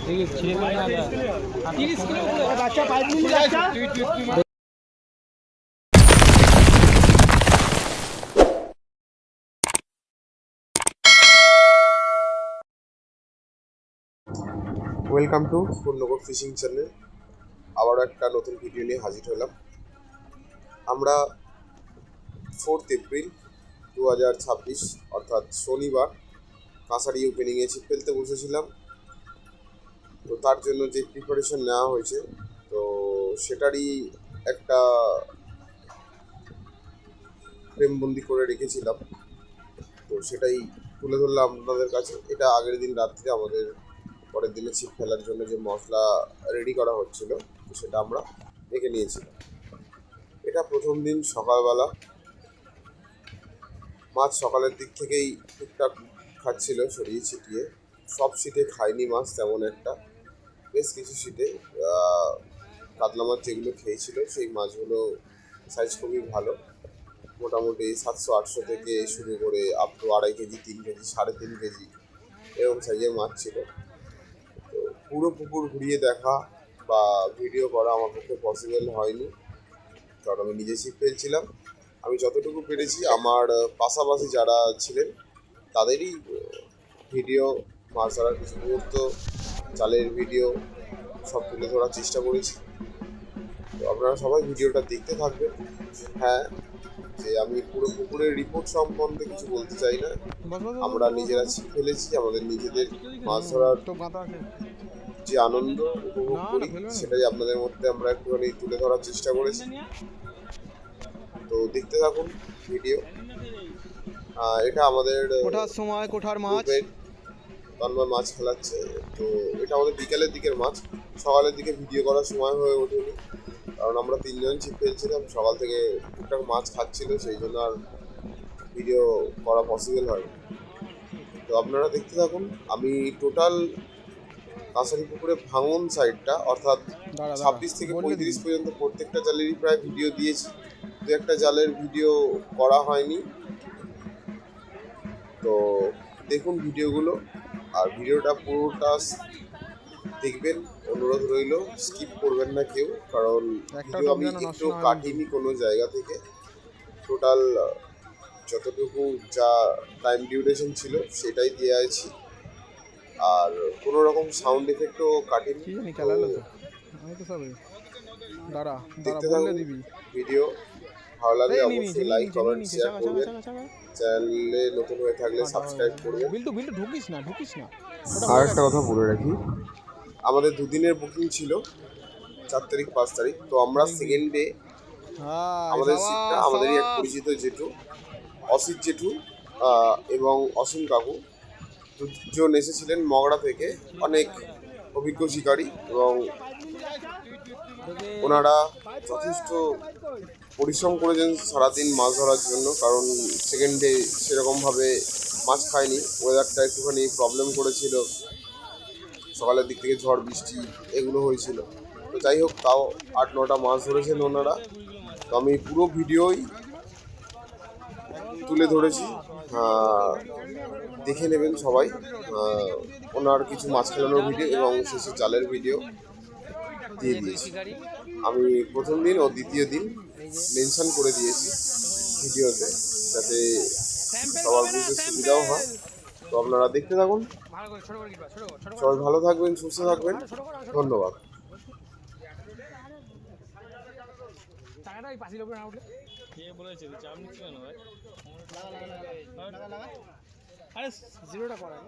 Welcome to পূর্ণগর fishing channel. আবারও একটা নতুন ভিডিও নিয়ে হাজির হলাম। আমরা 4 এপ্রিল 2026 অর্থাৎ শনিবার কাঁসারি ওপেনিংয়ে ছিপ ফেলতে বসেছিলাম। তো তার জন্য যে প্রিপারেশন নেওয়া হয়েছে, তো সেটারই একটা ফ্রেমবন্দি করে রেখেছিলাম। তো সেটাই তুলে ধরলাম আপনাদের কাছে। এটা আগের দিন রাত্রে আমাদের পরের দিনে ছিপ ফেলার জন্য যে মশলা রেডি করা হচ্ছিল, তো সেটা আমরা দেখে নিয়েছিলাম। এটা প্রথম দিন সকালবেলা। মাছ সকালের দিক থেকেই টুকটাক খাচ্ছিল ছড়িয়ে ছিটিয়ে। সব সিটে খায়নি মাছ তেমন একটা, বেশ কিছু সিটে কাতলা মাছ যেগুলো খেয়েছিল সেই মাছগুলো সাইজ খুবই ভালো। মোটামুটি 700-800 থেকে শুরু করে up to 2.5 KG, 3 KG, 3.5 KG এরকম সাইজের মাছ ছিল। তো পুরো পুকুর ঘুরিয়ে দেখা বা ভিডিও করা আমার পক্ষে পসিবল হয়নি, কারণ আমি নিজে ছিপ ফেলছিলাম। আমি যতটুকু পেরেছি আমার পাশাপাশি যারা ছিলেন তাদেরই ভিডিও, মাছ ধরার কিছু মুহূর্ত, জালের ভিডিও সব তুলে ধরার চেষ্টা করেছি। তো আপনারা সবাই ভিডিওটা দেখতে থাকবেন। হ্যাঁ, যে আমি পুরো পুকুরের রিপোর্ট সম্বন্ধে কিছু বলতে চাই না। আমরা নিজেরা ছিপ ফেলেছি, আমাদের নিজেদের মাছ ধরার যে আনন্দ উপভোগ করি সেটাই আপনাদের মধ্যে আমরা একটুখানি তুলে ধরার চেষ্টা করেছি। তো দেখতে থাকুন ভিডিও। এটা আমাদের কোঠার মাছ তন্ময় মাছ খেলাচ্ছে। তো এটা আমাদের বিকালের দিকের মাছ, সকালের দিকে ভিডিও করার সময় হয়ে ওঠেনি, কারণ আমরা 3 জন ছিপ ফেলছিলাম। সকাল থেকে টুকটাক মাছ খাচ্ছিল, সেই জন্য আর ভিডিও করা পসিবল হয়। তো আপনারা দেখতে থাকুন। আমি টোটাল কাঁসারি পুকুরে ভাঙন সাইডটা অর্থাৎ 26 থেকে 35 পর্যন্ত প্রত্যেকটা জালেরই প্রায় ভিডিও দিয়েছি। দু একটা জালের ভিডিও করা হয়নি। তো দেখুন ভিডিওগুলো, আর ভিডিওটা পুরোটা দেখবেন, অনুরোধ রইল, স্কিপ করবেন না কেউ, কারণ ভিডিও আমি একটু কাটিনি কোনো জায়গা থেকে। টোটাল যতটুকু যা টাইম ডিউরেশন ছিল সেটাই দিয়ে আছি, আর কোনো রকম সাউন্ড এফেক্টও কাটিনি। দেখতে থাকুন ভিডিও। ভালো লাগলে অবশ্যই লাইক, কমেন্ট, শেয়ার করবেন। চ্যানেলে নতুন হয়ে থাকলে সাবস্ক্রাইব করবেন। আর একটা কথা বলে রাখি, আমাদের দুদিনের বুকিং ছিল, 4 তারিখ 5 তারিখ। তো আমরা সেকেন্ড ডে আমাদের সিটটা আমাদেরই এক পরিচিত জেঠু, অসিত জেঠু এবং অসীম কাকু, দুজন এসেছিলেন মগড়া থেকে, অনেক অভিজ্ঞ শিকারী, এবং ওনারা যথেষ্ট পরিশ্রম করেছেন সারাদিন মাছ ধরার জন্য, কারণ সেকেন্ড ডে সেরকমভাবে মাছ খায়নি। ওয়েদারটা একটুখানি প্রবলেম করেছিল, সকালের দিক থেকে ঝড় বৃষ্টি এগুলো হয়েছিল। তো যাই হোক, তাও 8-9টা মাছ ধরেছেন ওনারা। তো আমি পুরো ভিডিওই তুলে ধরেছি, দেখে নেবেন সবাই। ওনার কিছু মাছ খেলানোর ভিডিও এবং শেষে জালের ভিডিও দিয়ে দিয়েছি। আমি প্রথম দিন ও দ্বিতীয় দিন মেনশন করে দিয়েছি ভিডিওতে, যাতে সবার বুঝতে সুবিধাও হয়। তো আপনারা দেখতে থাকুন। সবাই ভালো থাকবেন, সুস্থ থাকবেন, ধন্যবাদ। আরে জিরোটা করা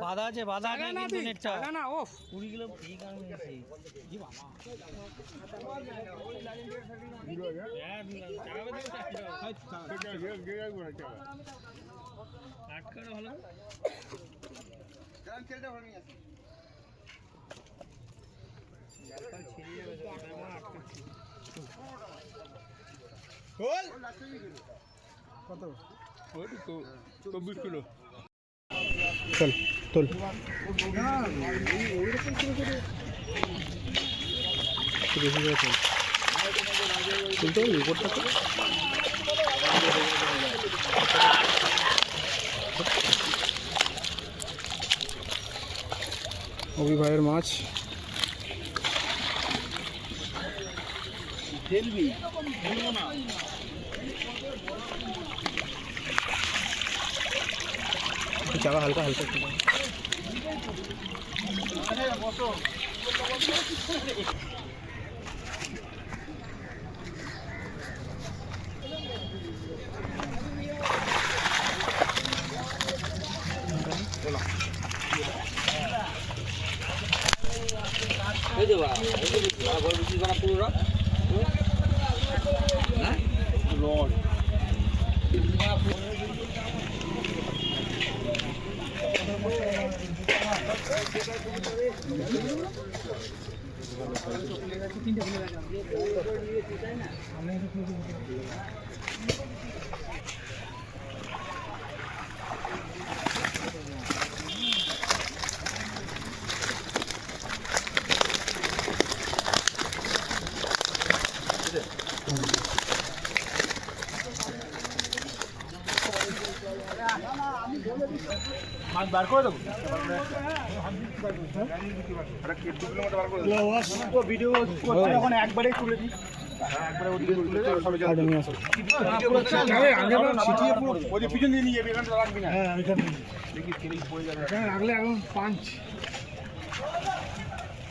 বাধা আছে, বাধা আছে কিন্তু নেটটা না অফ 20 কিলো ঠিক আছে কি বাবা আটকানো হলো কারণ তেলটা ভরে নিয়ে আসি জালটা ছিড়ে যাবে, ওটা আমার আটকাচ্ছি। বল কত? ওই তো 24 কিলো। চল তোল তুলতে হবে রিপোর্টটা। অভি ভাইয়ের মাছ। একটু চাকা হালকা হালকা একটু দাও।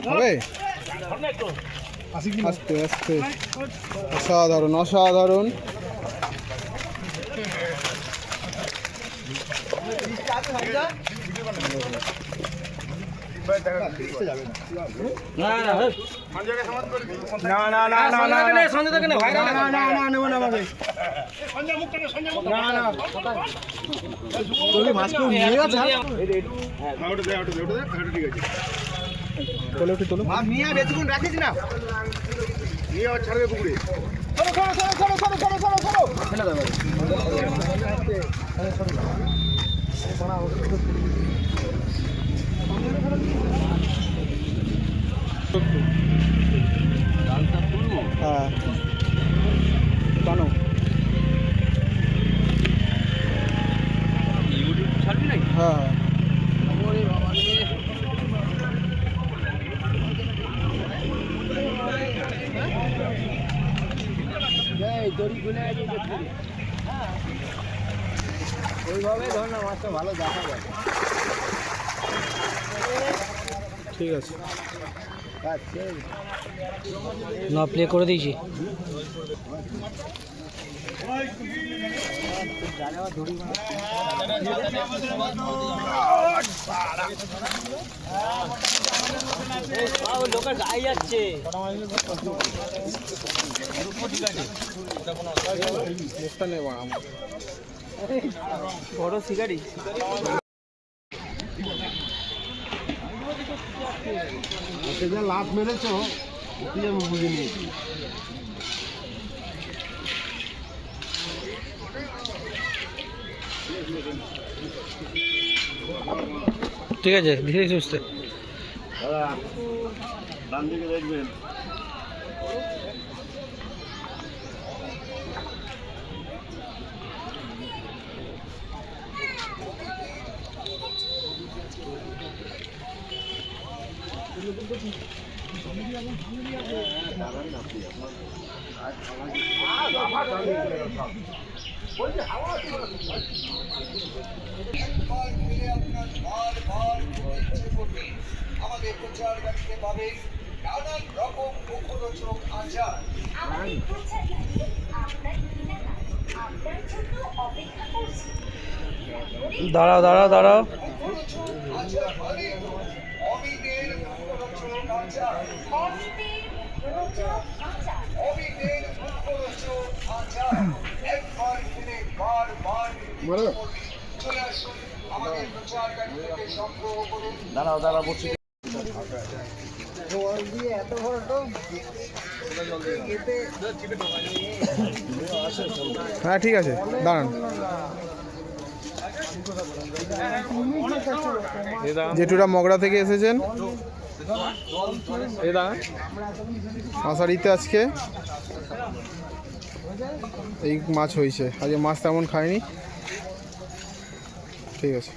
হবে? আস্তে আস্তে, অসাধারণ অসাধারণ। হ্যাঁ কেন হ্যাঁ ওইভাবে ধর না, মাছটা ভালো দেখা যায়। ঠিক আছে, না প্লে করে দিয়েছি। লোকের গায়ে যাচ্ছে। বড় শিকারি লাভ মেরেছ আমি বুঝে নিয়েছি। ঠিক আছে, ধীরে সুস্থে। ডান দিকে দেখবেন। আমাদের প্রচার গাড়িতে পাবেন নানান রকম মুখরোচক আচার। আমাদের প্রচার গাড়ি আপনার এলাকায় আপনার জন্য অপেক্ষা করছে। দাঁড়াও দাঁড়াও দাঁড়াও। মুখরোচক আচার মানে অমিতের মুখরোচক আচার। অমিতের মুখরোচক আচার। অমিতের মুখরোচক আচার। একবার খেলে বারবার চলে আসুন আমাদের প্রচার গাড়ি থেকে সংগ্রহ করুন। দাঁড়াও দাঁড়াও বলছি। হ্যাঁ ঠিক আছে, দাঁড়ান। জেঠুরা মগরা থেকে এসেছেন আষাঢ়িতে। আজকে এই মাছ হয়েছে, আজকে মাছ তেমন খায়নি। ঠিক আছে।